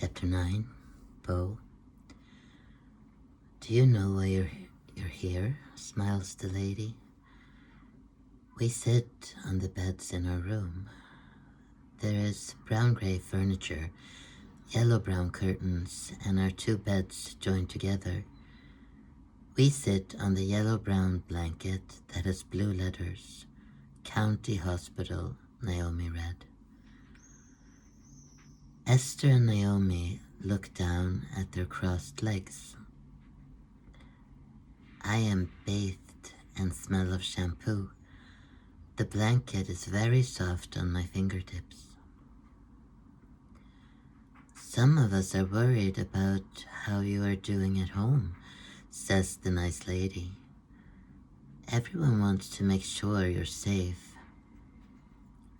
Chapter 9, Bo. Do you know why you're here? Smiles the lady. We sit on the beds in our room. There is brown-gray furniture, yellow-brown curtains, and our two beds joined together. We sit on the yellow-brown blanket that has blue letters. County Hospital, Naomi read. Esther and Naomi look down at their crossed legs. I am bathed and smell of shampoo. The blanket is very soft on my fingertips. Some of us are worried about how you are doing at home, says the nice lady. Everyone wants to make sure you're safe.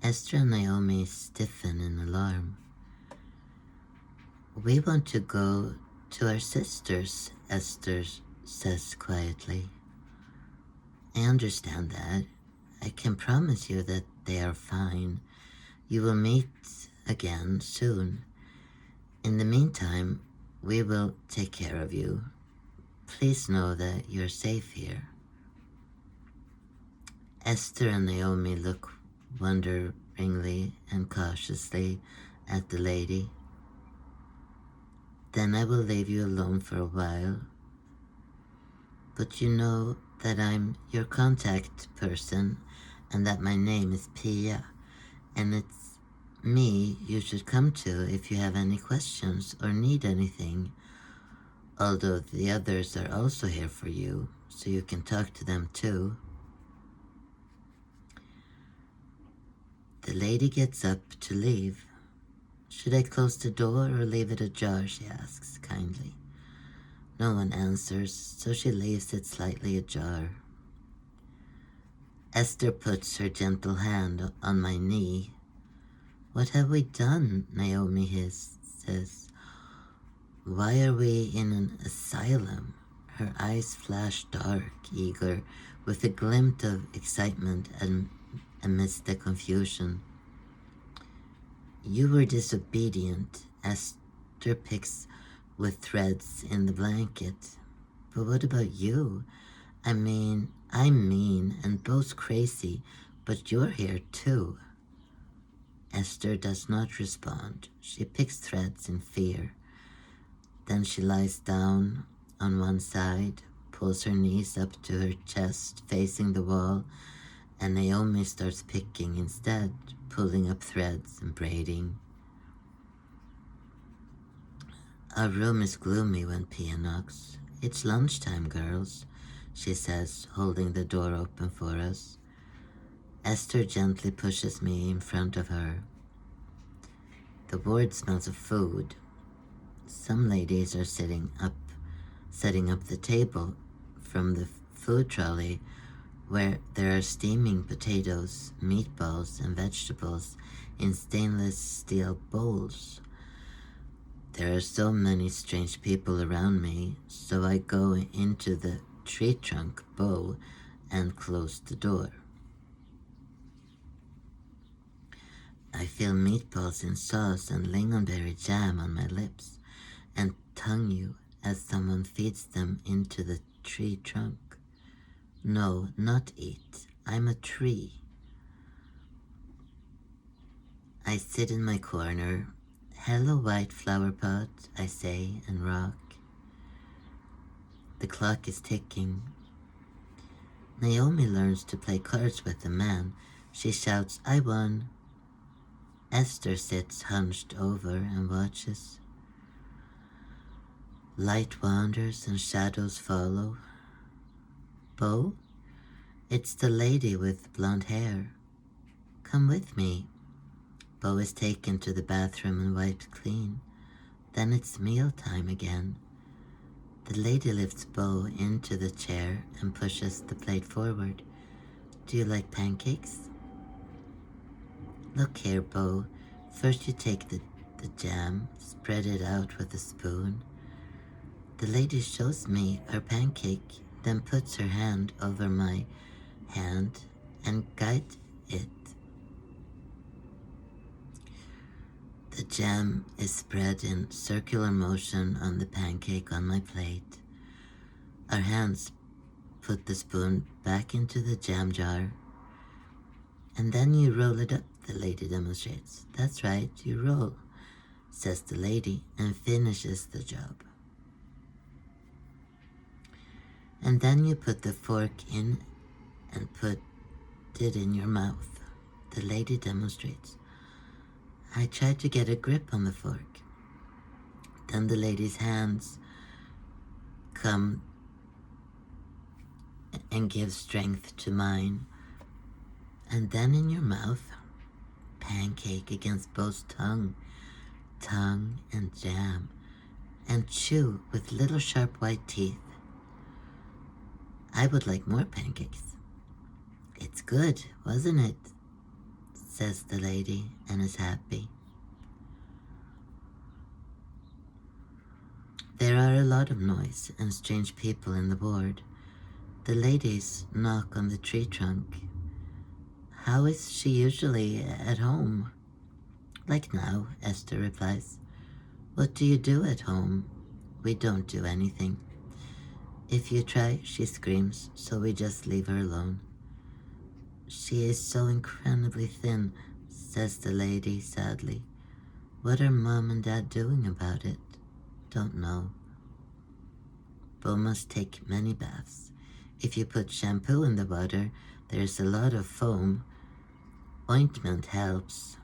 Esther and Naomi stiffen in alarm. We want to go to our sisters, Esther says quietly. I understand that. I can promise you that they are fine. You will meet again soon. In the meantime, we will take care of you. Please know that you're safe here. Esther and Naomi look wonderingly and cautiously at the lady. Then I will leave you alone for a while. But you know that I'm your contact person and that my name is Pia, and it's me you should come to if you have any questions or need anything, although the others are also here for you, so you can talk to them too. The lady gets up to leave. Should I close the door or leave it ajar, she asks kindly. No one answers, so she leaves it slightly ajar. Esther puts her gentle hand on my knee. What have we done? Naomi says. Why are we in an asylum? Her eyes flash dark, eager, with a glint of excitement amidst the confusion. You were disobedient. Esther picks with threads in the blanket. But what about you? I'm mean and both crazy, but you're here too. Esther does not respond. She picks threads in fear. Then she lies down on one side, pulls her knees up to her chest, facing the wall, and Naomi starts picking instead, pulling up threads and braiding. Our room is gloomy when Pia knocks. It's lunchtime, girls, she says, holding the door open for us. Esther gently pushes me in front of her. The ward smells of food. Some ladies are setting up the table from the food trolley where there are steaming potatoes, meatballs, and vegetables in stainless steel bowls. There are so many strange people around me, so I go into the tree trunk bow and close the door. I feel meatballs in sauce and lingonberry jam on my lips and tongue you as someone feeds them into the tree trunk. No, not eat. I'm a tree. I sit in my corner. Hello, white flower pot, I say and rock. The clock is ticking. Naomi learns to play cards with the man. She shouts, I won. Esther sits hunched over and watches. Light wanders and shadows follow. Bo? It's the lady with blonde hair. Come with me. Bo is taken to the bathroom and wiped clean. Then it's mealtime again. The lady lifts Bo into the chair and pushes the plate forward. Do you like pancakes? Look here, Bo. First you take the jam, spread it out with a spoon. The lady shows me her pancake, then puts her hand over my hand and guides it. The jam is spread in circular motion on the pancake on my plate. Our hands put the spoon back into the jam jar. And then you roll it up, the lady demonstrates. That's right, you roll, says the lady, and finishes the job. And then you put the fork in and put it in your mouth, the lady demonstrates. I try to get a grip on the fork. Then the lady's hands come and give strength to mine. And then in your mouth, pancake against both tongue and jam, and chew with little sharp white teeth. I would like more pancakes. It's good, wasn't it? Says the lady and is happy. There are a lot of noise and strange people in the ward. The ladies knock on the tree trunk. How is she usually at home? Like now, Esther replies. What do you do at home? We don't do anything. If you try, she screams, so we just leave her alone. She is so incredibly thin, says the lady sadly. What are Mom and Dad doing about it? Don't know. Bo must take many baths. If you put shampoo in the water, there's a lot of foam. Ointment helps.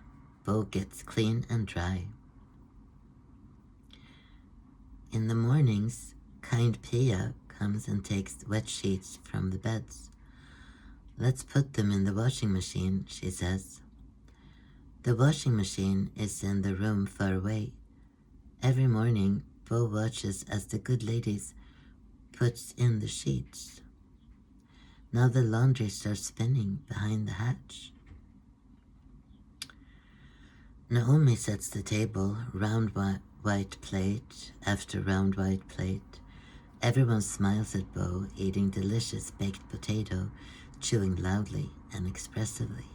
Bo gets clean and dry. In the mornings, kind Pia comes and takes wet sheets from the beds. Let's put them in the washing machine, she says. The washing machine is in the room far away. Every morning, Bo watches as the good ladies puts in the sheets. Now the laundry starts spinning behind the hatch. Naomi sets the table, round white plate after round white plate. Everyone smiles at Bo, eating delicious baked potato, chewing loudly and expressively.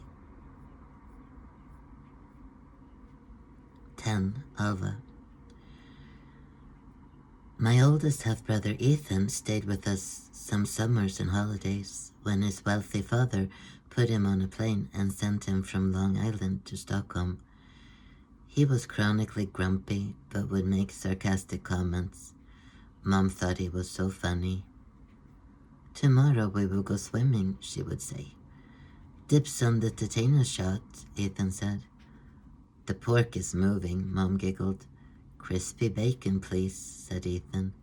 10. Alva. My oldest half-brother Ethan stayed with us some summers and holidays when his wealthy father put him on a plane and sent him from Long Island to Stockholm. He was chronically grumpy but would make sarcastic comments. Mom thought he was so funny. Tomorrow we will go swimming, she would say. Dips on the tetanus shot, Ethan said. The pork is moving, Mom giggled. Crispy bacon, please, said Ethan.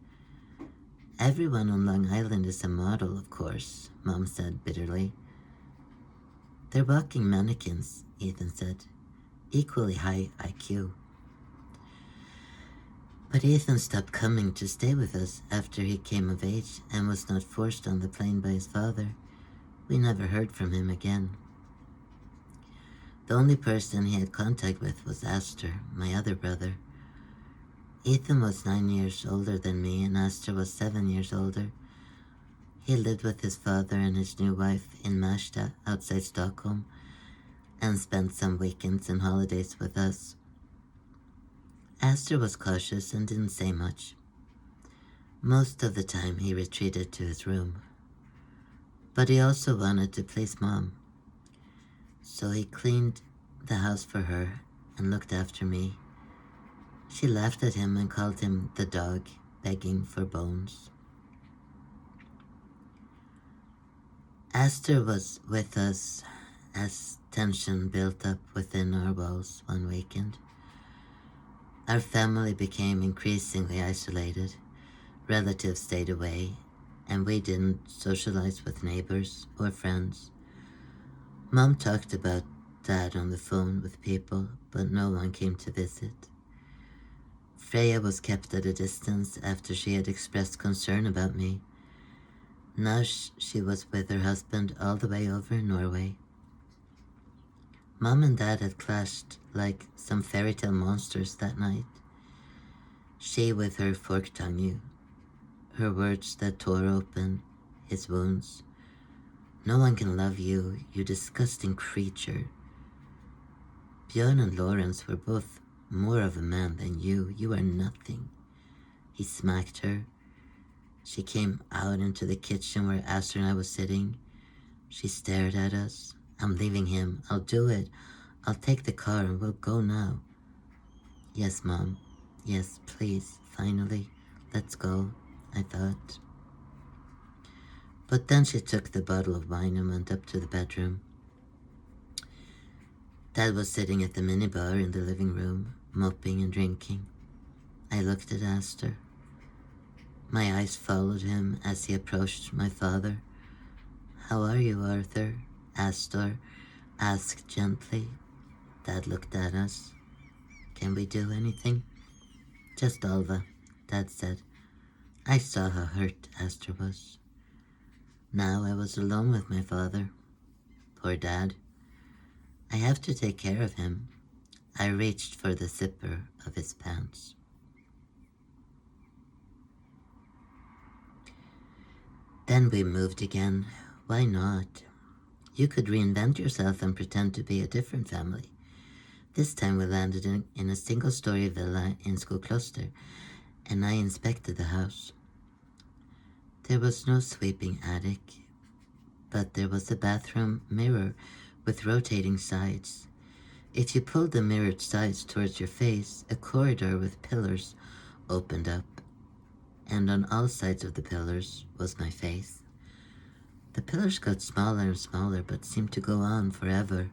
Everyone on Long Island is a model, of course, Mom said bitterly. They're walking mannequins, Ethan said. Equally high IQ. But Ethan stopped coming to stay with us after he came of age and was not forced on the plane by his father. We never heard from him again. The only person he had contact with was Astor, my other brother. Ethan was 9 years older than me and Astor was 7 years older. He lived with his father and his new wife in Märsta outside Stockholm and spent some weekends and holidays with us. Astor was cautious and didn't say much. Most of the time he retreated to his room. But he also wanted to please Mom. So he cleaned the house for her and looked after me. She laughed at him and called him the dog, begging for bones. Astor was with us as tension built up within our walls one weekend. Our family became increasingly isolated. Relatives stayed away, and we didn't socialize with neighbors or friends. Mom talked about Dad on the phone with people, but no one came to visit. Freya was kept at a distance after she had expressed concern about me. Now she was with her husband all the way over in Norway. Mom and Dad had clashed like some fairy tale monsters that night. She with her forked tongue, her words that tore open his wounds. No one can love you, you disgusting creature. Björn and Lawrence were both more of a man than you. You are nothing. He smacked her. She came out into the kitchen where Aster and I was sitting. She stared at us. I'm leaving him. I'll do it. I'll take the car and we'll go now. Yes, Mom. Yes, please. Finally. Let's go, I thought. But then she took the bottle of wine and went up to the bedroom. Dad was sitting at the minibar in the living room, moping and drinking. I looked at Aster. My eyes followed him as he approached my father. How are you, Arthur? Astor asked gently. Dad looked at us. Can we do anything? Just Alva, Dad said. I saw how hurt Astor was. Now I was alone with my father. Poor Dad. I have to take care of him. I reached for the zipper of his pants. Then we moved again. Why not? You could reinvent yourself and pretend to be a different family. This time we landed in a single-story villa in Skokloster, and I inspected the house. There was no sweeping attic, but there was a bathroom mirror with rotating sides. If you pulled the mirrored sides towards your face, a corridor with pillars opened up, and on all sides of the pillars was my face. The pillars got smaller and smaller, but seemed to go on forever.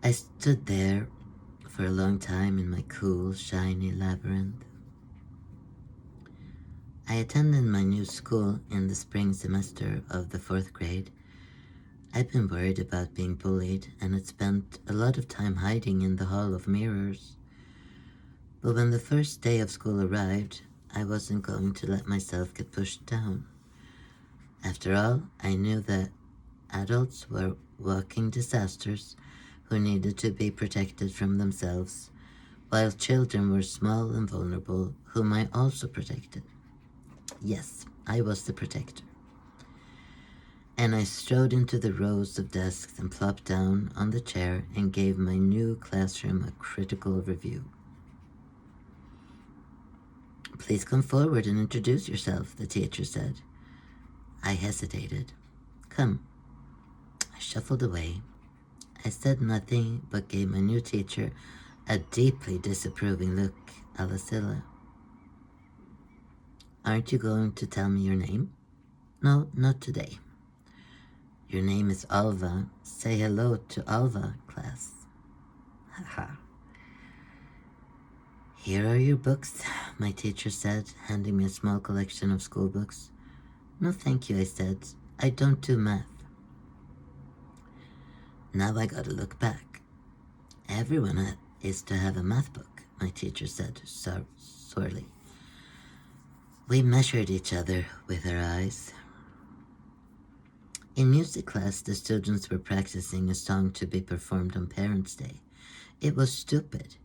I stood there for a long time in my cool, shiny labyrinth. I attended my new school in the spring semester of the 4th grade. I'd been worried about being bullied and had spent a lot of time hiding in the hall of mirrors. But when the first day of school arrived, I wasn't going to let myself get pushed down. After all, I knew that adults were walking disasters who needed to be protected from themselves, while children were small and vulnerable, whom I also protected. Yes, I was the protector. And I strode into the rows of desks and plopped down on the chair and gave my new classroom a critical review. Please come forward and introduce yourself, the teacher said. I hesitated. Come. I shuffled away. I said nothing but gave my new teacher a deeply disapproving look, Alasilla. Aren't you going to tell me your name? No, not today. Your name is Alva. Say hello to Alva, class. Haha. Here are your books, my teacher said, handing me a small collection of school books. No, thank you, I said. I don't do math. Now I gotta look back. Everyone is to have a math book, my teacher said sorely. We measured each other with our eyes. In music class, the students were practicing a song to be performed on Parents' Day. It was stupid.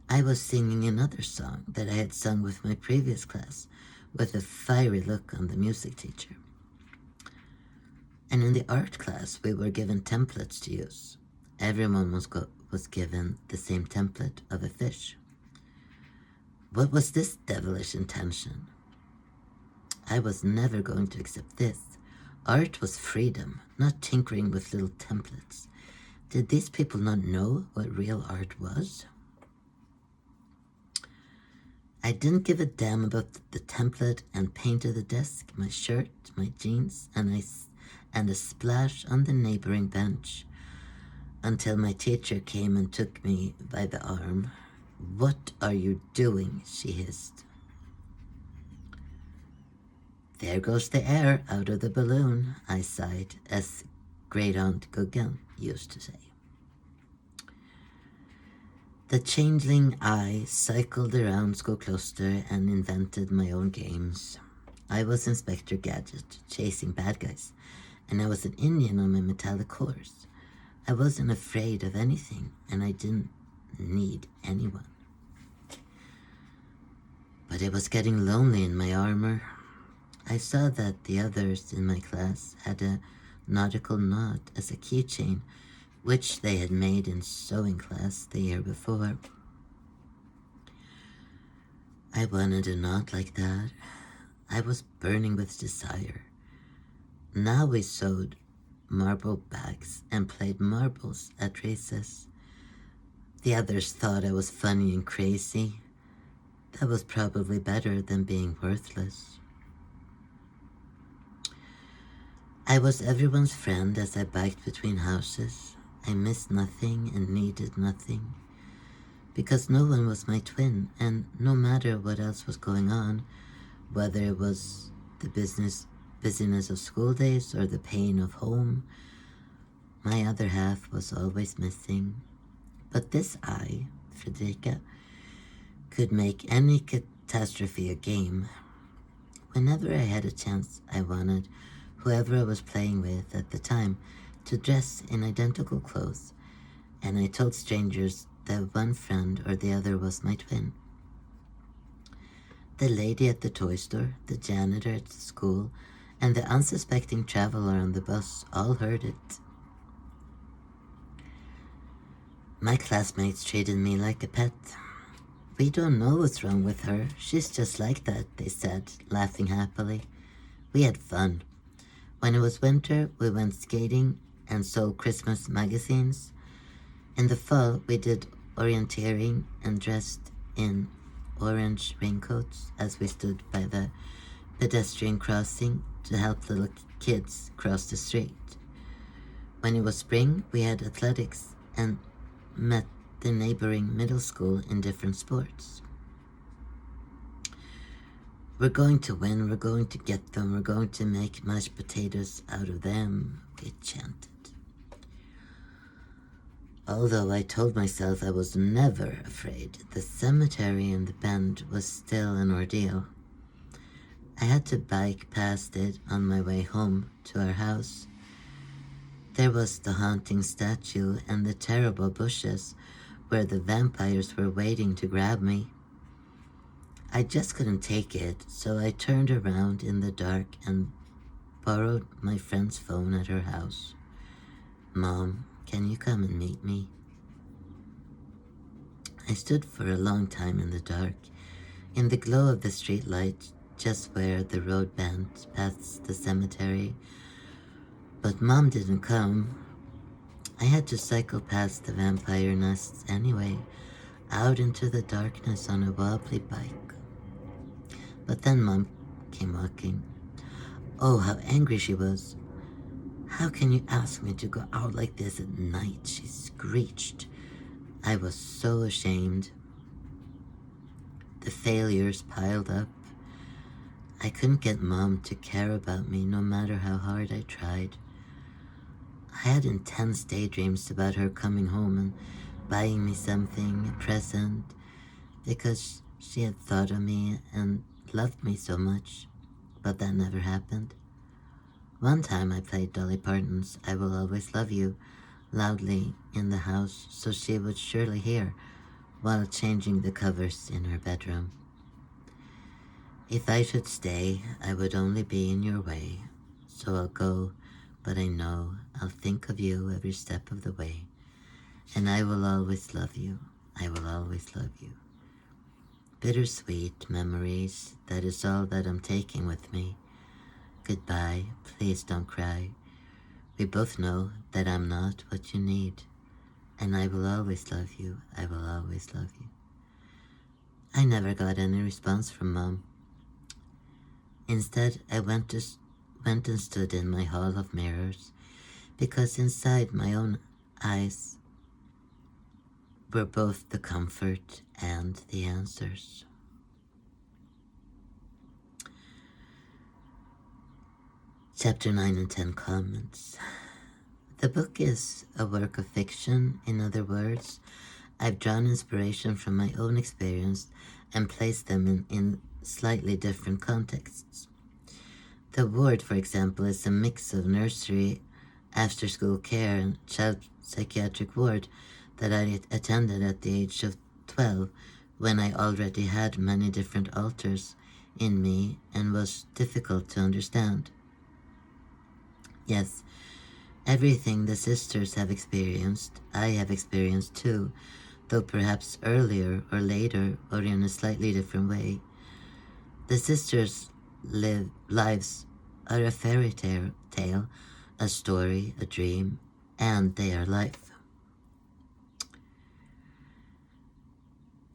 I was singing another song that I had sung with my previous class, with a fiery look on the music teacher. And in the art class, we were given templates to use. Everyone was given the same template of a fish. What was this devilish intention? I was never going to accept this. Art was freedom, not tinkering with little templates. Did these people not know what real art was? I didn't give a damn about the template and painted the desk, my shirt, my jeans, and a splash on the neighboring bench until my teacher came and took me by the arm. What are you doing? She hissed. There goes the air out of the balloon, I sighed, as Great Aunt Guggen used to say. The changeling I cycled around Skokloster and invented my own games. I was Inspector Gadget, chasing bad guys, and I was an Indian on my metallic horse. I wasn't afraid of anything, and I didn't need anyone. But it was getting lonely in my armor. I saw that the others in my class had a nautical knot as a keychain, which they had made in sewing class the year before. I wanted a knot like that. I was burning with desire. Now we sewed marble bags and played marbles at recess. The others thought I was funny and crazy. That was probably better than being worthless. I was everyone's friend as I biked between houses. I missed nothing and needed nothing. Because no one was my twin, and no matter what else was going on, whether it was the busyness of school days or the pain of home, my other half was always missing. But this I, Fredrika, could make any catastrophe a game. Whenever I had a chance, I wanted whoever I was playing with at the time to dress in identical clothes, and I told strangers that one friend or the other was my twin. The lady at the toy store, the janitor at the school, and the unsuspecting traveler on the bus all heard it. My classmates treated me like a pet. We don't know what's wrong with her. She's just like that, they said, laughing happily. We had fun. When it was winter, we went skating and sold Christmas magazines. In the fall, we did orienteering and dressed in orange raincoats as we stood by the pedestrian crossing to help little kids cross the street. When it was spring, we had athletics and met the neighboring middle school in different sports. We're going to win, we're going to get them, we're going to make mashed potatoes out of them, we chanted. Although I told myself I was never afraid, the cemetery in the bend was still an ordeal. I had to bike past it on my way home to our house. There was the haunting statue and the terrible bushes where the vampires were waiting to grab me. I just couldn't take it, so I turned around in the dark and borrowed my friend's phone at her house. Mom, can you come and meet me? I stood for a long time in the dark, in the glow of the street light, just where the road bent past the cemetery. But Mom didn't come. I had to cycle past the vampire nests anyway, out into the darkness on a wobbly bike. But then Mom came walking. Oh, how angry she was. How can you ask me to go out like this at night? She screeched. I was so ashamed. The failures piled up. I couldn't get Mom to care about me no matter how hard I tried. I had intense daydreams about her coming home and buying me something, a present, because she had thought of me and loved me so much, but that never happened. One time I played Dolly Parton's I Will Always Love You loudly in the house so she would surely hear while changing the covers in her bedroom. If I should stay, I would only be in your way, so I'll go, but I know I'll think of you every step of the way, and I will always love you, I will always love you. Bittersweet memories, that is all that I'm taking with me. Goodbye, please don't cry. We both know that I'm not what you need, and I will always love you, I will always love you. I never got any response from Mom. Instead, I went and stood in my hall of mirrors, because inside my own eyes were both the comfort and the answers. Chapter 9 and 10 comments. The book is a work of fiction. In other words, I've drawn inspiration from my own experience and placed them in slightly different contexts. The ward, for example, is a mix of nursery, after-school care, and child psychiatric ward that I attended at the age of 12 when I already had many different alters in me and was difficult to understand. Yes, everything the sisters have experienced, I have experienced too, though perhaps earlier or later or in a slightly different way. The sisters' lives are a fairy tale, a story, a dream, and they are life.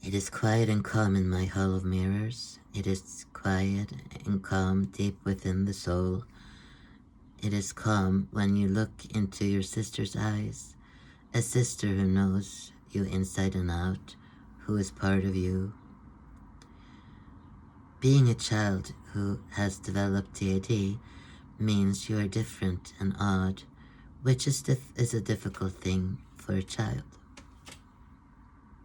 It is quiet and calm in my hall of mirrors. It is quiet and calm deep within the soul. It is calm when you look into your sister's eyes, a sister who knows you inside and out, who is part of you. Being a child who has developed TAD means you are different and odd, which is a difficult thing for a child.